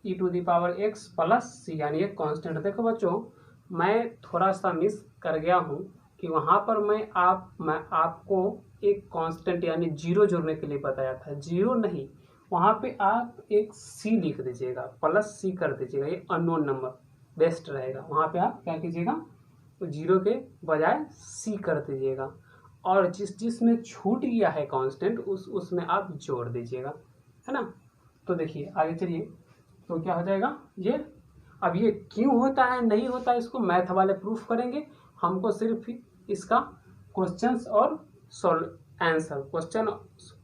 e⁴x प्लस c, यानी एक कांस्टेंट। देखो बच्चों मैं थोड़ा सा मिस कर गया हूँ कि वहाँ पर मैं आपको एक कांस्टेंट यानी 0 जोड़ने के लिए बताया था, 0 नहीं, वहाँ पे आप एक c लिख दीजिएगा, प्लस c कर दीजिएगा, ये अननोन नंबर बेस्ट रहेगा। वहाँ पे आप क्या कीजिएगा 0 के बजाय c कर दीजिएगा, और जिसमें छूट गया है कांस्टेंट उसमें आप जोड़ दीजिएगा, है ना। तो देखिए आगे चलिए, तो क्या हो जाएगा ये, अब ये क्यों होता है नहीं होता है इसको मैथ वाले प्रूफ करेंगे, हमको सिर्फ इसका क्वेश्चंस और आंसर, क्वेश्चन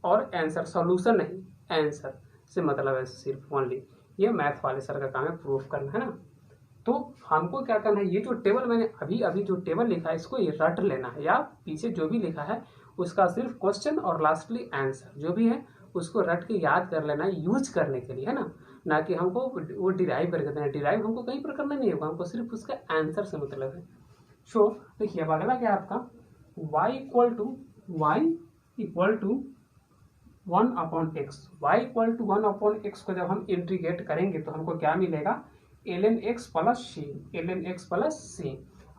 और आंसर, सॉल्यूशन नहीं आंसर से मतलब है सिर्फ ओनली, ये मैथ वाले सर का काम है प्रूफ करना, है ना। तो हमको क्या करना है, ये जो टेबल मैंने अभी जो टेबल लिखा है इसको ये रट लेना है, या पीछे जो भी लिखा है उसका सिर्फ क्वेश्चन और लास्टली आंसर जो भी है उसको रट के याद कर लेना है यूज करने के लिए, है ना कि हमको वो डिराइव करके देना, डिराइव हमको कहीं पर करना नहीं होगा, हमको सिर्फ उसका आंसर से मतलब है। सो देखिए अब अगला क्या है आपका y = 1/x, y = 1/x को जब हम इंटीग्रेट करेंगे तो हमको क्या मिलेगा ln x प्लस c।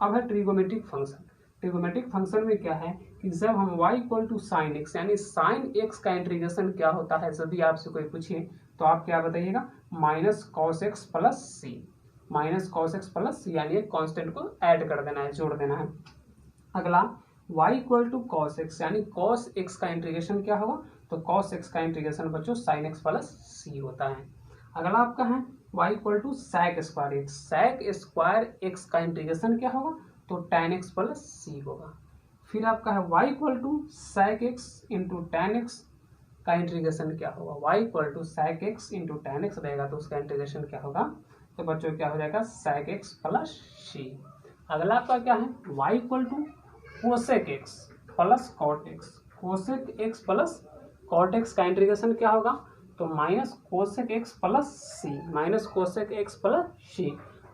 अब है ट्रिगोमेट्रिक फंक्शन, ट्रिगोमेट्रिक फंक्शन में क्या है कि जब हम y = sin x यानी sin x का इंटीग्रेशन क्या होता है, जब भी आपसे कोई पूछे तो आप क्या बताइएगा -cos x plus c, -cos x plus c, यानी एक कांस्टेंट को ऐड कर देना है, जोड़ देना है। अगला y = cos x यानी cos x का इंटीग्रेशन क्या होगा, तो cos x का इंटीग्रेशन बच्चों sin x प्लस c होता है। अगला आपका है y = sec² x का इंटीग्रेशन क्या होगा, तो tan x प्लस c होगा। फिर आपका है y = sec x × tan x का इंटीग्रेशन क्या होगा, y = sec x × tan x रहेगा तो उसका इंटीग्रेशन क्या होगा, तो बच्चों क्या हो जाएगा sec x प्लस c। अगला आपका क्या है y = cosec x plus cot x, cosec x plus cot x का इंटीग्रेशन क्या होगा, तो -cosec x plus c, -cosec x plus c।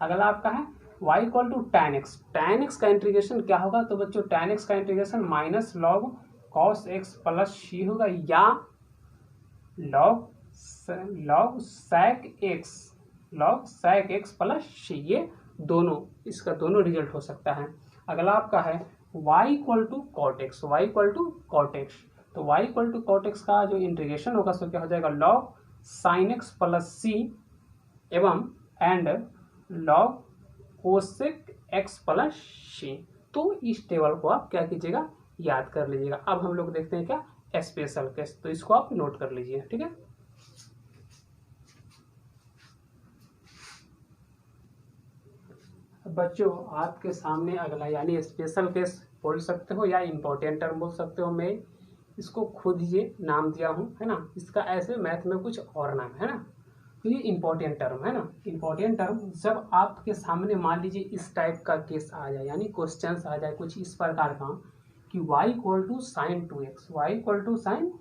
अगला आपका है y = tan x, tan x का इंटीग्रेशन क्या होगा, तो बच्चों tan x का integration -log cos x plus c होगा, या log sec x log sec x plus c, ये दोनों, इसका दोनों रिजल्ट हो सकता है। अगला आपका है y equal to cot x, y equal to cot x, तो y equal to cot x का जो इंटीग्रेशन होगा सो क्या हो जाएगा log sin x plus c एवं and log cosec x plus c। तो इस टेबल को आप क्या कीजिएगा, याद कर लीजिएगा। अब हम लोग देखते हैं क्या स्पेशल केस, तो इसको आप नोट कर लीजिए, ठीक है। बच्चों आपके सामने अगला यानी स्पेशल केस बोल सकते हो या इम्पोर्टेंट टर्म बोल सकते हो, मैं इसको खुद ये नाम दिया हूँ, है ना। इसका ऐसे मैथ में कुछ और नाम है ना, तो ये इम्पोर्टेंट टर्म है ना। इम्पोर्टेंट टर्म जब आपके सामने मान लीजिए इस टाइप का केस आ जाए, यानी क्वेश्चन आ जाए कुछ इस प्रकार का कि y equal to sine 2x, y equal to sine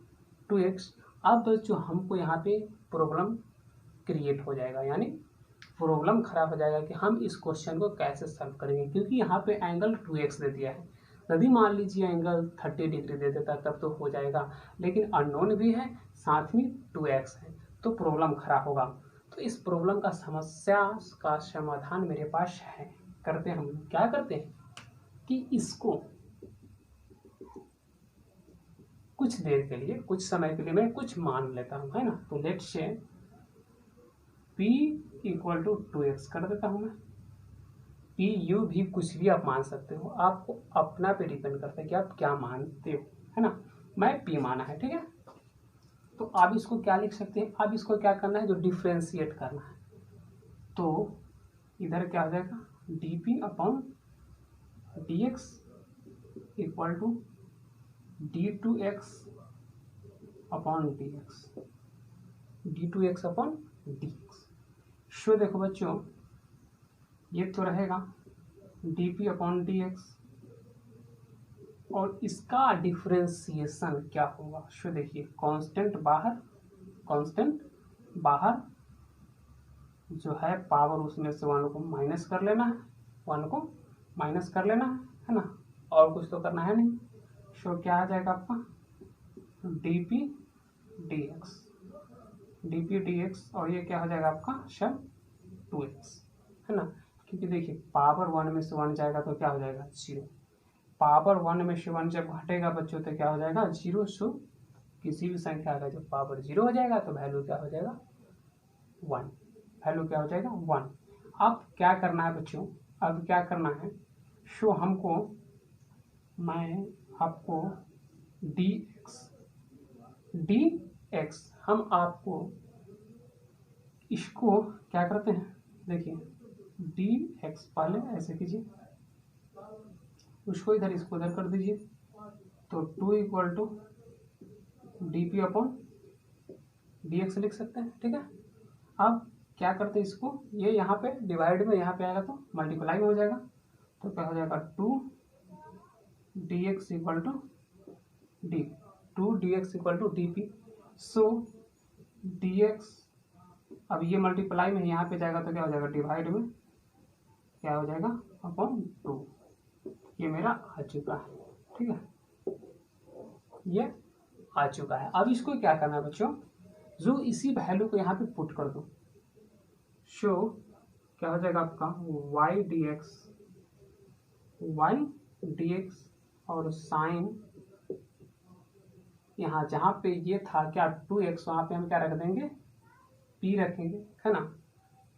2x, अब बच्चों हमको यहाँ पे प्रॉब्लम क्रिएट हो जाएगा, यानी प्रॉब्लम खराब हो जाएगा कि हम इस क्वेश्चन को कैसे सॉल्व करेंगे, क्योंकि यहाँ पे एंगल 2x दे दिया है। यदि मान लीजिए एंगल 30 डिग्री दे देता तब तो हो जाएगा, लेकिन अननोन भी है साथ में 2x है, तो प्रॉब्लम खराब होगा। तो इस प्रॉब्लम का समस्या का समाधान मेरे पास है। करते हम क्या करते हैं कि इसको कुछ देर के लिए, कुछ समय के लिए मैं कुछ मान लेता हूँ, है ना। तो let's say p equal to 2x कर देता हूँ मैं। p u भी कुछ भी आप मान सकते हो, आपको अपना पे डिपेंड करता है कि आप क्या मानते हो, है ना। मैं p माना है, ठीक है। तो आप इसको क्या लिख सकते हैं, अब इसको क्या करना है, जो डिफ्रेंशिएट करना है, तो इधर क्या हो जाएगा dp upon dx equal to d2x upon dx, d2x upon dx। So देखो बच्चों, ये तो रहेगा dp अपॉन dx और इसका डिफ्रेंसिएशन क्या होगा। शो देखिए कांस्टेंट बाहर जो है पावर, उसमें से 1 को माइनस कर लेना है, 1 को माइनस कर लेना है ना, और कुछ तो करना है नहीं। शो क्या आ जाएगा आपका dp dx और ये क्या हो जाएगा आपका सब 2x, है ना। क्योंकि देखिए पावर 1 में से 1 जाएगा तो क्या हो जाएगा 0, पावर 1 में से 1 जब घटेगा बच्चों तो क्या हो जाएगा 0। सो किसी भी संख्या का जब पावर 0 हो जाएगा तो वैल्यू क्या हो जाएगा 1, वैल्यू क्या हो जाएगा 1। अब क्या करना है बच्चों, अब क्या करना है, शो हमको, मैं आपको dx हम आपको इसको क्या करते हैं, देखिए dx पहले ऐसे कीजिए, उसको इधर इसको इधर कर दीजिए, तो 2 equal to dp upon dx लिख सकते हैं, ठीक है। अब क्या करते हैं इसको, ये यहाँ पे डिवाइड में यहाँ पे आएगा तो मल्टीप्लाई में हो जाएगा, तो क्या हो जाएगा 2 dx equal to d, 2 dx equal to dp। So dx अब ये मल्टीप्लाई में यहाँ पे जाएगा तो क्या हो जाएगा डिवाइड में क्या हो जाएगा अपॉन 2। ये मेरा आ चुका है, ठीक है, ये आ चुका है। अब इसको क्या करना है बच्चों, जो इसी वैल्यू को यहाँ पे पुट कर दो, शो क्या हो जाएगा आपका y dx और साइन, यहाँ जहाँ पे ये था क्या 2x, वहाँ पे हम क्या रख देंगे p रखेंगे, है ना,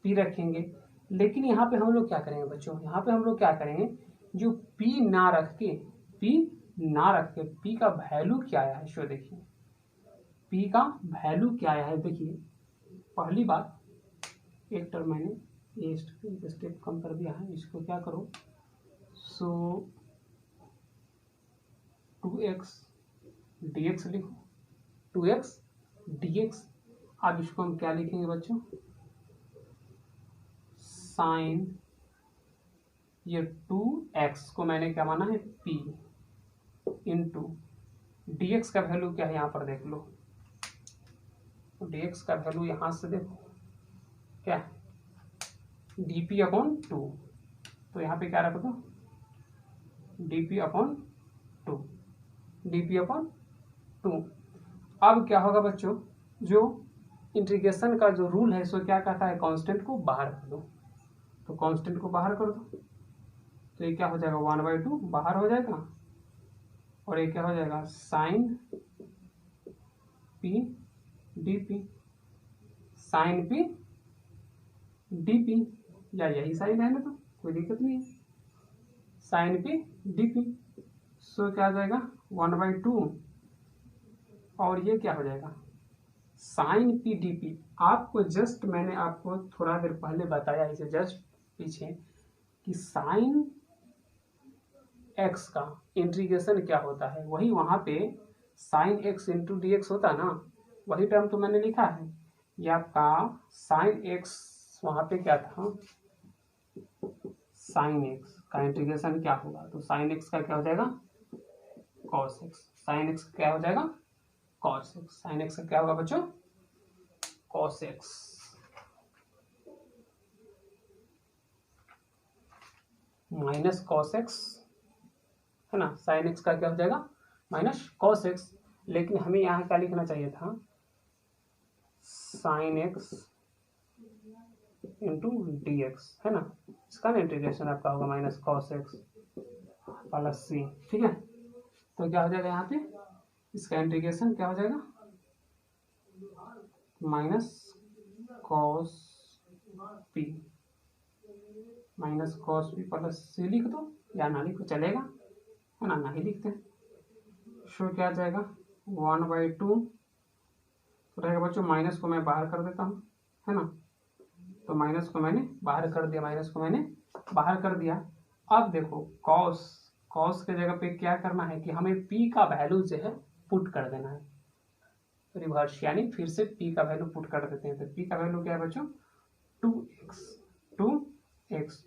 p रखेंगे। लेकिन यहाँ पे हम लोग क्या करेंगे बच्चों, यहाँ पे हम लोग क्या करेंगे, जो p ना रख के p का वैल्यू क्या आया है, शो देखिए p का वैल्यू क्या आया है। देखिए पहली बात, एक टर्म मैंने ये स्टेप कम कर दिया है, इसको क्या करो, सो 2x dx लिखो, 2x dx। अब इसको हम क्या लिखेंगे बच्चों, साइन, ये 2x को मैंने क्या माना है p इंटू dx का वैल्यू क्या है, यहाँ पर देख लो, dx का वैल्यू यहाँ से देखो क्या है dp अपॉन 2, तो यहाँ पे क्या रख दो dp अपॉन 2। अब क्या होगा बच्चों, जो इंटीग्रेशन का जो रूल है सो क्या कहता है, कांस्टेंट को बाहर कर दो। तो कांस्टेंट को बाहर कर दो तो ये क्या हो जाएगा, 1/2 बाहर हो जाएगा और ये क्या हो जाएगा, sine p d p, sine p d p, या यही साइन है ना, तो कोई दिक्कत नहीं है, साइन पी डी पी। सो क्या हो जाएगा 1/2 और ये क्या हो जाएगा साइन पी डी पी। आपको जस्ट मैंने आपको थोड़ा देर पहले बताया इसे जस्ट पीछे कि साइन एक्स का इंटीग्रेशन क्या होता है, वही वहां पे sine x into D x होता ना, वही टर्म तो मैंने लिखा है। ये आपका साइन एक्स वहां पे क्या था, साइन एक्स का इंटीग्रेशन क्या होगा, तो साइन एक्स का क्या हो जाएगा कॉस एक्स, साइन एक्स क्या हो जाएगा कॉस एक्स, साइन एक्स का क्या होगा बच्चों cos x minus cos x है ना, साइन एक्स का क्या हो जाएगा माइनस कॉस एक्स। लेकिन हमें यहाँ क्या लिखना चाहिए था, sine x into D x है ना, इसका इंटीग्रेशन आपका होगा माइनस कॉस एक्स प्लस सी, ठीक है। तो क्या हो जाएगा यहाँ पे, इसका इंटीग्रेशन क्या हो जाएगा minus cos P, minus cos P plus C लिख दो या ना लिखो चलेगा है ना, नहीं लिखते हैं। शो क्या आ जाएगा 1/2 तो रहेगा बच्चों, माइनस को मैं बाहर कर देता हूँ है ना, तो माइनस को मैंने बाहर कर दिया, माइनस को मैंने बाहर कर दिया। अब देखो कॉस, कॉस के जगह पे क्या करना है कि हमें पी का वैल्यू जो है पुट कर देना है, रिवर्स यानी फिर से पी का वैल्यू पुट कर देते हैं। तो पी का वैल्यू क्या है बच्चों 2x,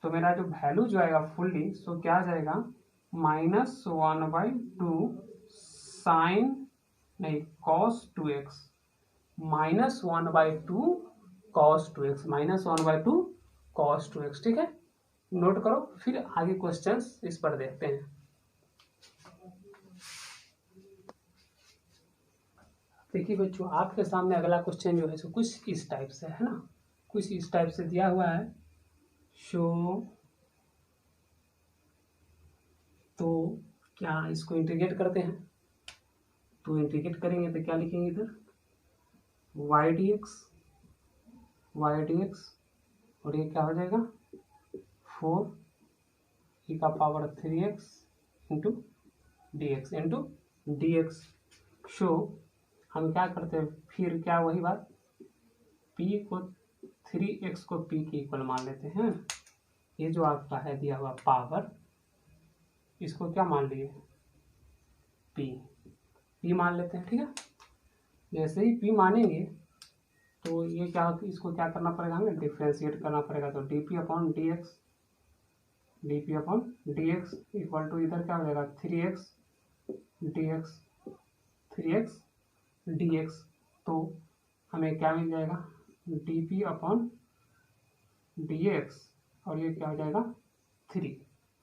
तो मेरा जो वैल्यू जो आएगा फुल्ली सो क्या आ जाएगा -1/2 साइन नहीं cos 2x, -1/2 cos 2x, -1/2 cos 2x, ठीक है। नोट करो, फिर आगे क्वेश्चंस इस पर देखते हैं। देखिए बच्चों आपके सामने अगला क्वेश्चन जो है सो कुछ इस टाइप से है ना, कुछ इस टाइप से दिया हुआ है। शो तो क्या इसको इंटीग्रेट करते हैं, तो इंटीग्रेट करेंगे तो क्या लिखेंगे इधर वाई डी एक्स और ये क्या हो जाएगा 4 का power 3x into D x. Show हम क्या करते हैं फिर क्या वही बात p को 3x को p के इक्वल मान लेते हैं। ये जो आपका है दिया हुआ पावर इसको क्या मान लिए p मान लेते हैं, ठीक है। जैसे ही p मानेंगे तो ये क्या होता है, इसको क्या करना पड़ेगा हमें डिफ्रेंशिएट करना पड़ेगा। तो dp upon d x equal to इधर क्या हो जाएगा 3x डी एक्स, तो हमें क्या मिल जाएगा dp अपॉन डी एक्स और ये क्या हो जाएगा 3।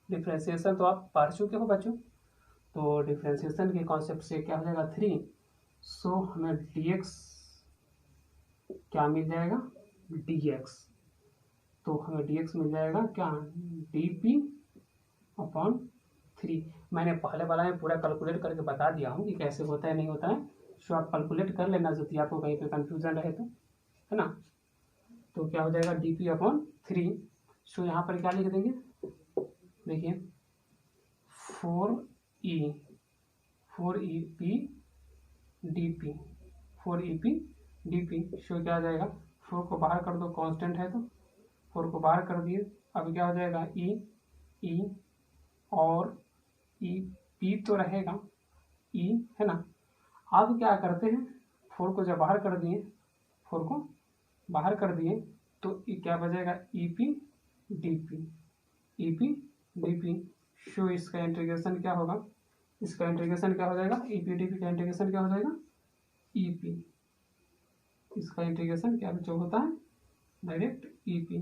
डिफ्रेंशिएशन तो आप पढ़ चुके हो बच्चों, तो डिफ्रेंशिएशन के कॉन्सेप्ट से क्या हो जाएगा 3। सो हमें dx क्या मिल जाएगा dx, तो हमें dx मिल जाएगा क्या dp अपॉन 3। मैंने पहले वाला में पूरा कैलकुलेट करके बता दिया हूँ कि कैसे होता है नहीं होता है, सो आप कैलकुलेट कर लेना यदि आपको कहीं पे कंफ्यूजन रहे तो है ना। तो क्या हो जाएगा dp अपॉन 3। सो यहाँ पर क्या लिख देंगे देखिए 4EP dp। सो क्या आ जाएगा 4 को बाहर कर दो, कांस्टेंट है तो 4 को बाहर कर दिए। अब क्या हो जाएगा e और e p तो रहेगा e है ना। अब क्या करते हैं 4 को जब बाहर कर दिए, 4 को बाहर कर दिए तो क्या बचेगा EP dp। शो इसका इंटीग्रेशन क्या होगा, इसका इंटीग्रेशन क्या हो जाएगा EP dp का इंटीग्रेशन क्या हो जाएगा EP, इसका इंटीग्रेशन क्या जो होता है डायरेक्ट EP,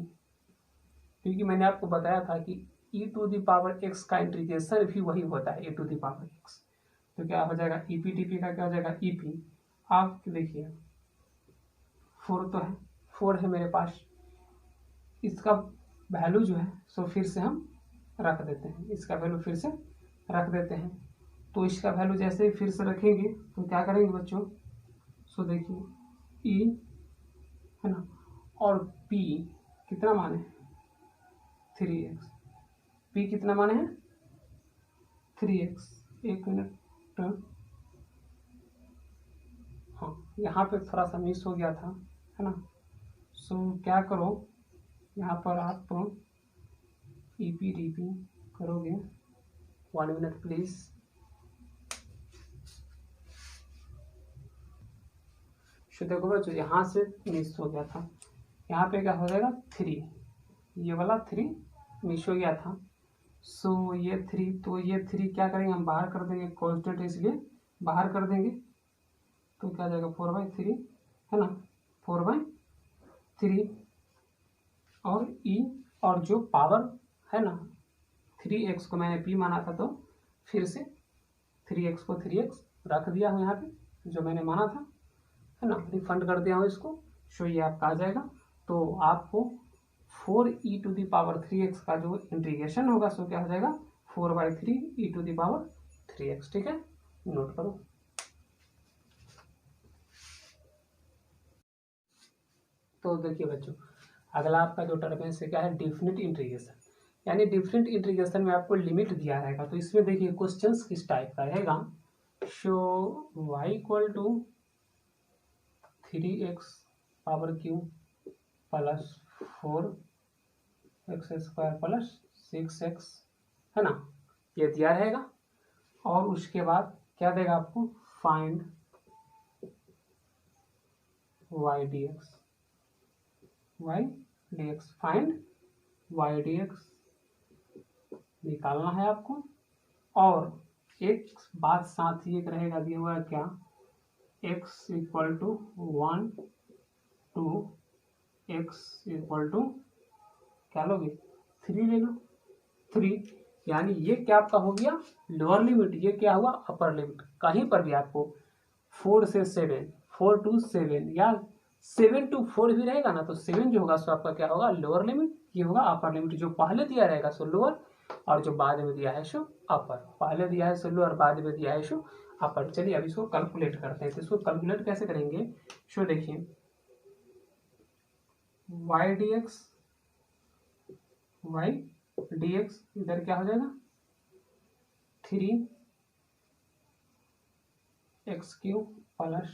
क्योंकि मैंने आपको बताया था कि e⁻x का इंटीग्रेशन भी वही होता है e⁻x। तो क्या हो जाएगा EP dp का क्या हो जाएगा EP। आप देखिए 4 तो है, 4 है मेरे पास। इसका वैल्यू जो है सो फिर से हम रख देते हैं, इसका वैल्यू फिर से रख देते हैं। तो इसका वैल्यू जैसे ही फिर से रखेंगे तो क्या करेंगे बच्चों, सो देखिए ई है ना, और पी कितना माने 3x, पी कितना माने हैं 3x। एक मिनट, हाँ यहाँ पे थोड़ा सा मिस हो गया था है ना। सो क्या करो, यहाँ पर आप ई पी डी पी करोगे, 1 मिनट प्लीज। देखो बच्चों यहाँ से मिस हो गया था, यहाँ पे क्या हो जाएगा 3, ये वाला 3 मिस हो गया था। सो ये 3, तो ये 3 क्या करेंगे हम बाहर कर देंगे, कॉन्स्टेंट इसलिए बाहर कर देंगे। तो क्या जाएगा 4/3 है ना, 4/3 और ई, और जो पावर है ना 3x को मैंने p माना था, तो फिर से 3x को 3x रख दिया हूँ यहाँ पे जो मैंने माना था है ना, रिफंड कर दिया हूँ इसको। सो ये आपका आ जाएगा। तो आपको 4e⁻3x का जो इंटीग्रेशन होगा सो क्या हो जाएगा 4/3e⁻3x। ठीक है, नोट करो। तो देखिए बच्चों, अगला आपका जो टर्म है क्या है, डिफिनिट इंटीग्रेशन। यानी डिफरेंट इंटीग्रेशन में आपको लिमिट दिया रहेगा। तो इसमें देखिए क्वेश्चंस किस टाइप का रहेगा, show y = 3x power Q plus 4x² plus 6x है ना, ये दिया रहेगा। और उसके बाद क्या देगा आपको, find y dx, find y dx निकालना है आपको। और एक बात साथ ही एक रहेगा दिया हुआ है क्या, x = 1 to x = क्या लोगे 3 ले लो, 3। यानी ये क्या आपका हो गया लोअर लिमिट, ये क्या हुआ अपर लिमिट। कहीं पर भी आपको 4 से 7, 4 to 7 या 7 to 4 भी रहेगा ना, तो 7 जो होगा सो आपका क्या होगा लोअर लिमिट, ये होगा अपर लिमिट। जो पहले दिया रहेगा सो लोअर, और जो बाद में दिया है सो अपर। पहले दिया है सो लोअर, बाद में दिया है सो अपर। चलिए अब इसको कैलकुलेट करते हैं। तो इसको कैलकुलेट कैसे करेंगे, सो देखिए y dx इधर क्या हो जाएगा 3x³ plus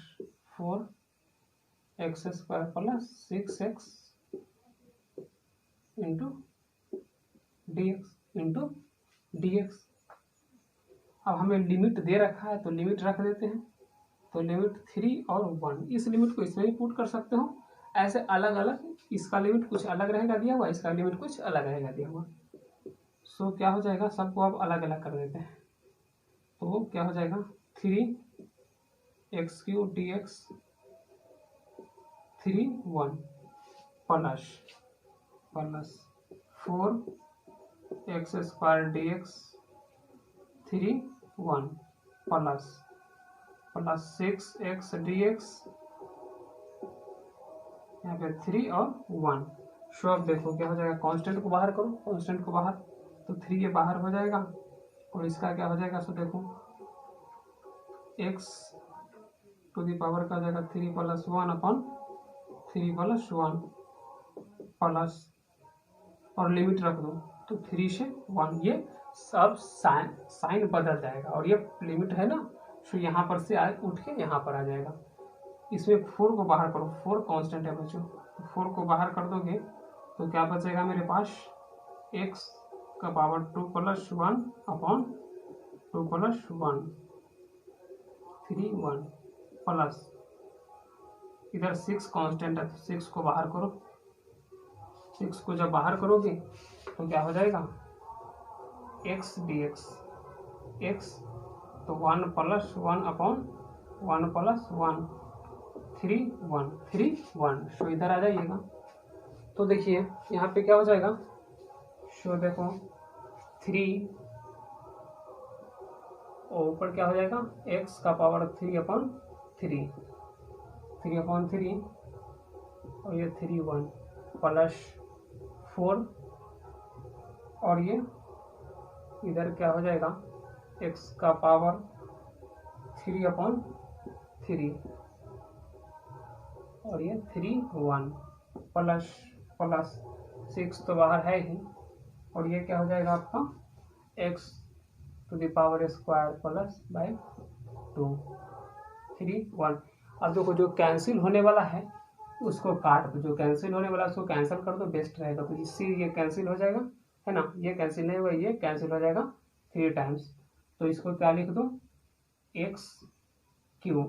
4x² plus 6x into dx। अब हमें लिमिट दे रखा है तो लिमिट रख देते हैं। तो लिमिट 3 और 1, इस लिमिट को इसमें भी पुट कर सकते हो। ऐसे अलग अलग, इसका लिमिट कुछ अलग रहेगा दिया हुआ, इसका लिमिट कुछ अलग रहेगा दिया हुआ। सो क्या हो जाएगा, सबको अब अलग अलग कर देते हैं। तो क्या हो जाएगा 3x³ dx 3 1 plus 4x² dx 3 1 plus 6x dx यहाँ पे 3 और 1। सो अब देखो क्या हो जाएगा, कांस्टेंट को बाहर करो, कांस्टेंट को बाहर, तो 3 ये बाहर हो जाएगा और इसका क्या हो जाएगा, सो देखो x टू दी पावर का जाएगा 3 + 1/3 + 1 प्लस, और लिमिट रख दो तो 3 से 1। ये सब साइन बदल जाएगा, और ये लिमिट है ना, सो यहाँ पर से उठ के यहाँ पर आ जाएगा। इसमें 4 को बाहर करो, 4 कांस्टेंट है बच्चों, 4 को बाहर कर दोगे तो क्या बचेगा मेरे पास, x का पावर 2 + 1/2 + 1 3 1 प्लस इधर 6 कांस्टेंट है तो 6 को बाहर करो। 6 को जब बाहर करोगे तो क्या हो जाएगा x dx, x तो 1 + 1/1 + 1 3 1 3 1। सो इधर आ जाइएगा। तो देखिए यहाँ पे क्या हो जाएगा, सो देखो 3 और ऊपर क्या हो जाएगा x का पावर 3/3 3/3 और ये 3 1 प्लस 4 और ये इधर क्या हो जाएगा x का पावर 3/3 और ये 3 1 प्लस प्लस 6 तो बाहर है ही और ये क्या हो जाएगा आपका x to the power square plus by 2 3 1। अब देखो जो कैंसिल होने वाला है उसको काट दो, जो कैंसिल होने वाला है उसको कैंसिल कर दो, बेस्ट रहेगा। तो इससे ये कैंसिल हो जाएगा है ना, ये कैंसिल नहीं हुआ, ये कैंसिल हो जाएगा 3 टाइम्स। तो इसको क्या लिख दो एक्स क्यू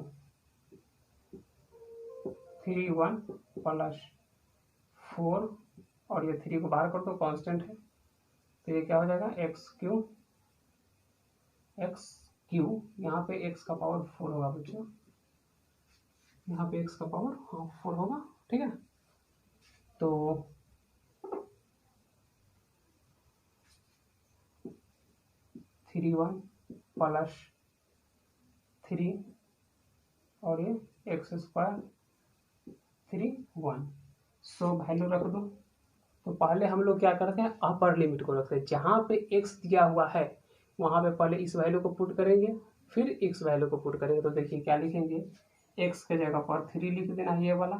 3 1 प्लस 4 और ये 3 को बाहर कर दो, कांस्टेंट है तो ये क्या हो जाएगा एक्स क्यू यहाँ पे एक्स का पावर 4 होगा बच्चों, यहाँ पे एक्स का पावर 4 होगा, ठीक है। तो 3 1 प्लस 3 और ये एक्स स्क्वायर 3 1। सो वैल्यू रख दो। तो पहले हम लोग क्या करते हैं अपर लिमिट को रखते हैं, जहाँ पे एक्स दिया हुआ है वहाँ पे पहले इस वैल्यू को पुट करेंगे फिर एक्स वैल्यू को पुट करेंगे। तो देखिए क्या लिखेंगे, एक्स के जगह पर 3 लिख देना ये वाला,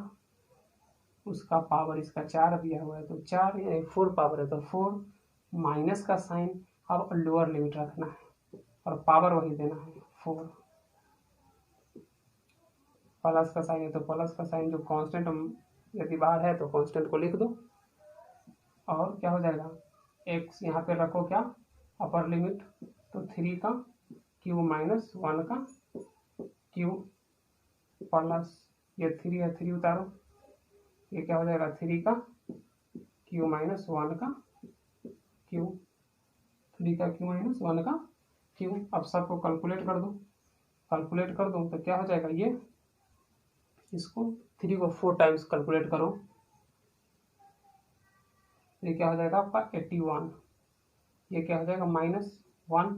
उसका पावर इसका 4 दिया हुआ है तो 4 यानी 4 पावर है तो 4 माइनस का साइन अब लोअर लिमिट रखना है और पावर वही देना है 4, प्लस का साइन है तो प्लस का साइन जो कांस्टेंट यदि बाहर है तो कांस्टेंट को लिख दो और क्या हो जाएगा एक्स यहाँ पे रखो क्या अपर लिमिट, तो 3 का क्यू माइनस 1 का क्यू प्लस ये 3 है 3 उतारो, ये क्या हो जाएगा 3 का क्यू माइनस 1 का क्यू, 3 का क्यू माइनस 1 का क्यू। अब सबको कैलकुलेट कर दो, कैलकुलेट कर दो तो क्या हो जाएगा ये, इसको 3 को 4 टाइम्स कैलकुलेट करो, ये क्या हो जाएगा आपका 81, ये क्या हो जाएगा -1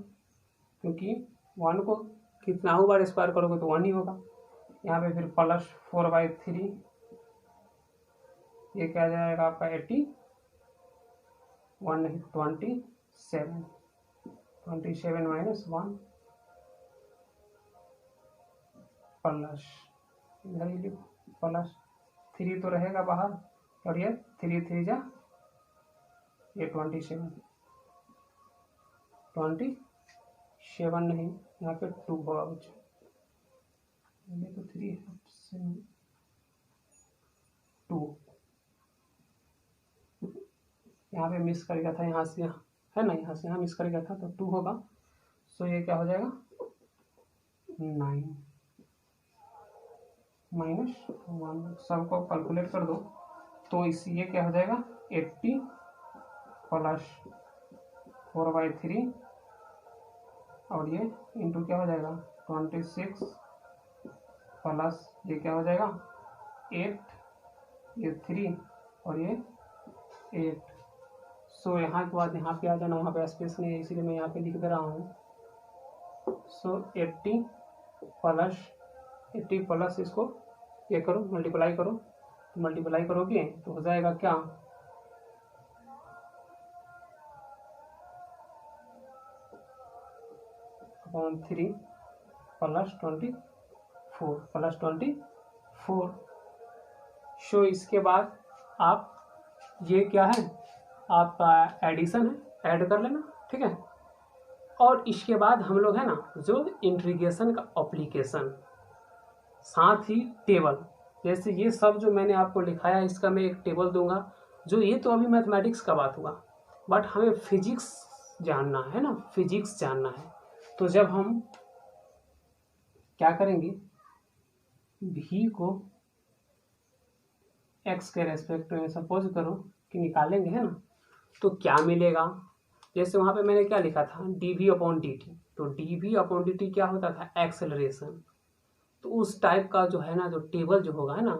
क्योंकि 1 को कितना हो बार स्क्वायर करोगे तो 1 ही होगा। यहाँ पे फिर प्लस 4/3, ये क्या आ जाएगा आपका 81 नहीं 27 माइनस 1 प्लस इधर ही लिखो प्लस 3 तो रहेगा बाहर और ये 3 3 जा ये 27 नहीं यहाँ पे 2 होगा बच्चों, ये तो 3 है 2 यहाँ पे मिस कर गया था, यहाँ से यहाँ है ना, यहाँ से यहाँ मिस कर गया था तो 2 होगा। सो ये क्या हो जाएगा 9 माइनस 1, सबको कैलकुलेट कर दो तो इस ये क्या हो जाएगा 80 प्लस 4/3 और ये इंटू क्या हो जाएगा 26 प्लस ये क्या हो जाएगा 8 ये 3 और ये 8। सो यहाँ के बाद यहाँ पे आ जाना, वहाँ पे स्पेस नहीं है इसीलिए मैं यहाँ पे लिख दे रहा हूँ। सो 80 प्लस इसको ये करो मल्टीप्लाई करो, तो मल्टीप्लाई करोगे तो हो जाएगा क्या 3 प्लस 24। सो इसके बाद आप ये क्या है आपका एडिशन है, ऐड कर लेना, ठीक है। और इसके बाद हम लोग है ना जो इंटीग्रेशन का एप्लीकेशन साथ ही टेबल, जैसे ये सब जो मैंने आपको लिखाया इसका मैं एक टेबल दूंगा, जो ये तो अभी मैथमेटिक्स का बात हुआ बट हमें फिजिक्स जानना है ना, फिजिक्स जानना है। तो जब हम क्या करेंगे v को x के रेस्पेक्ट में सपोज करो कि निकालेंगे है ना, तो क्या मिलेगा, जैसे वहाँ पे मैंने क्या लिखा था dv/dt, तो dv/dt क्या होता था एक्सेलरेशन। तो उस टाइप का जो है ना जो टेबल जो होगा है ना,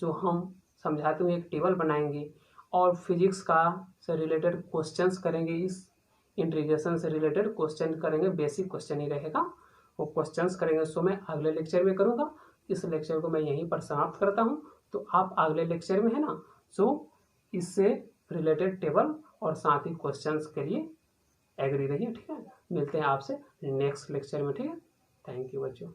जो हम समझाते हुए एक टेबल बनाएंगे और फिजिक्स का से रिलेटेड क्वेश्चंस करेंगे, इस इंटीग्रेशन से रिलेटेड क्वेश्चन करेंगे, बेसिक क्वेश्चन ही रहेगा वो क्वेश्चंस करेंगे। सो मैं अगले लेक्चर में करूँगा, इस लेक्चर को मैं यहीं पर समाप्त करता हूँ। तो आप अगले लेक्चर में है ना सो इससे रिलेटेड टेबल और साथ ही क्वेश्चंस के लिए एग्री रहिए, ठीक है। मिलते हैं आपसे नेक्स्ट लेक्चर में, ठीक है। थैंक यू बच्चों।